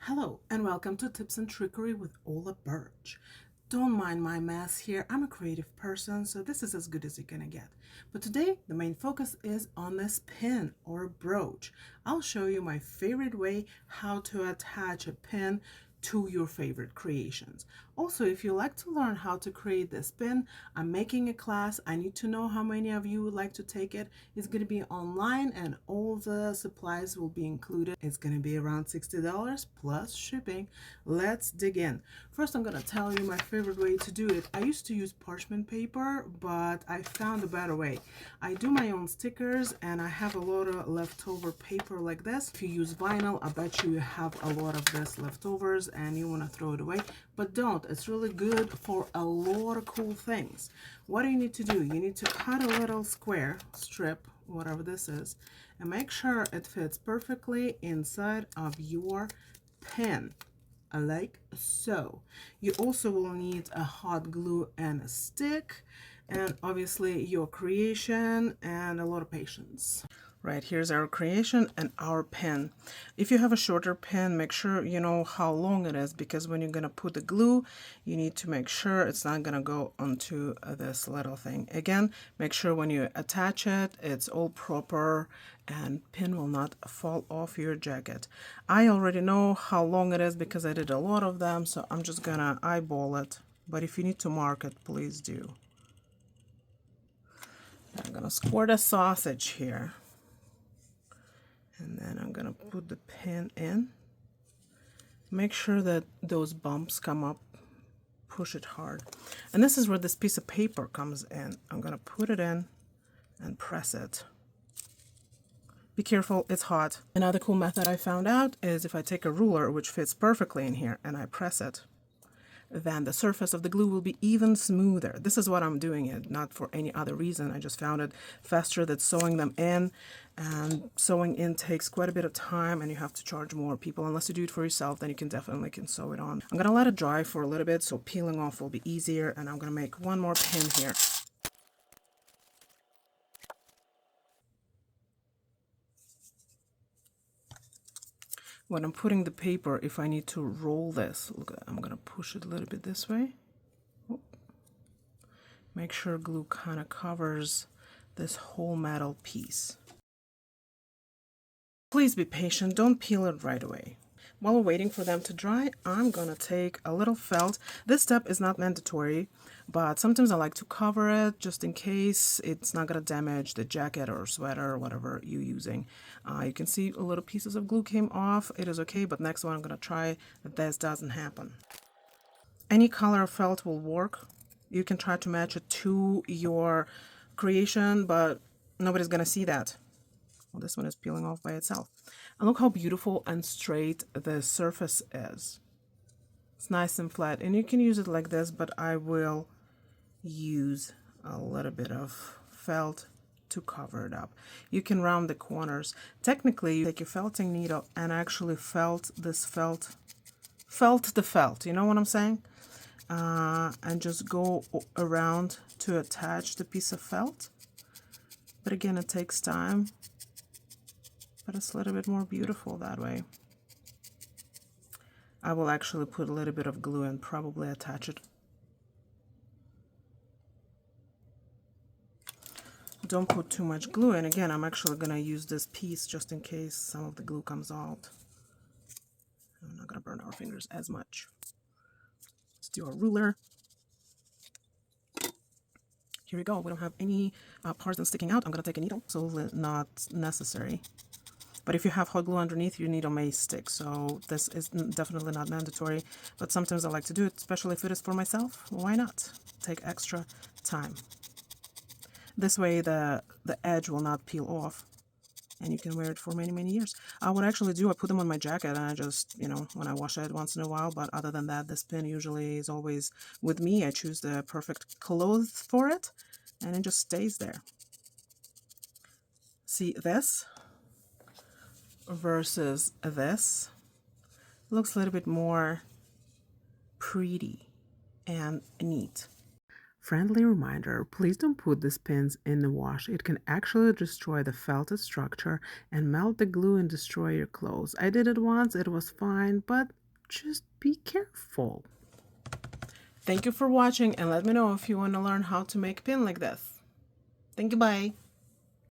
Hello and welcome to Tips and Trickery with Ola Birch. Don't mind my mess here. I'm a creative person, so this is as good as you're gonna get. But today, the main focus is on this pin or brooch. I'll show you my favorite way how to attach a pin to your favorite creations. Also, if you like to learn how to create this pin, I'm making a class. I need to know how many of you would like to take it. It's going to be online and all the supplies will be included. It's going to be around $60 plus shipping. Let's dig in. First, I'm going to tell you my favorite way to do it. I used to use parchment paper, but I found a better way. I do my own stickers and I have a lot of leftover paper like this. If you use vinyl, I bet you have a lot of this leftovers and you want to throw it away, but don't. It's really good for a lot of cool things. What do you need to do? You need to cut a little square strip, whatever this is, and make sure it fits perfectly inside of your pin, like so. You also will need a hot glue and a stick, and obviously your creation and a lot of patience. Right, here's our creation and our pin. If you have a shorter pin, make sure you know how long it is, because when you're going to put the glue, you need to make sure it's not going to go onto this little thing. Again, make sure when you attach it, it's all proper and pin will not fall off your jacket. I already know how long it is because I did a lot of them, so I'm just going to eyeball it. But if you need to mark it, please do. I'm going to squirt a sausage here. And then I'm going to put the pin in. Make sure that those bumps come up. Push it hard. And this is where this piece of paper comes in. I'm going to put it in and press it. Be careful, it's hot. Another cool method I found out is if I take a ruler, which fits perfectly in here, and I press it, then the surface of the glue will be even smoother. This is what I'm doing it, not for any other reason. I just found it faster than sewing them in, and sewing in takes quite a bit of time and you have to charge more people. Unless you do it for yourself, then you can definitely sew it on. I'm gonna let it dry for a little bit so peeling off will be easier, and I'm gonna make one more pin here. When I'm putting the paper, if I need to roll this, look, I'm gonna push it a little bit this way. Make sure glue kind of covers this whole metal piece. Please be patient, don't peel it right away. While we're waiting for them to dry, I'm gonna take a little felt. This step is not mandatory, but sometimes I like to cover it just in case it's not gonna damage the jacket or sweater or whatever you're using. You can see a little pieces of glue came off. It is okay, but next one I'm gonna try that this doesn't happen. Any color of felt will work. You can try to match it to your creation, but nobody's gonna see that. Well, this one is peeling off by itself. And look how beautiful and straight the surface is. It's nice and flat, and you can use it like this, but I will use a little bit of felt to cover it up. You can round the corners. Technically, you take your felting needle and actually felt the felt, you know what I'm saying? And just go around to attach the piece of felt. But again, it takes time, but it's a little bit more beautiful that way. I will actually put a little bit of glue and probably attach it. Don't put too much glue, and again, I'm actually going to use this piece just in case some of the glue comes out. I'm not going to burn our fingers as much. Let's do a ruler. Here we go. We don't have any parts that's sticking out. I'm going to take a needle, so not necessary. But if you have hot glue underneath, your needle may stick, so this is definitely not mandatory. But sometimes I like to do it, especially if it is for myself. Why not? Take extra time. This way the edge will not peel off, and you can wear it for many, many years. What I actually do, I put them on my jacket, and I just, you know, when I wash it once in a while, but other than that, this pin usually is always with me. I choose the perfect clothes for it, and it just stays there. See this versus this looks a little bit more pretty and neat. Friendly reminder, please don't put these pins in the wash. It can actually destroy the felted structure and melt the glue and destroy your clothes. I did it once, it was fine, but just be careful. Thank you for watching and let me know if you want to learn how to make a pin like this. Thank you, bye.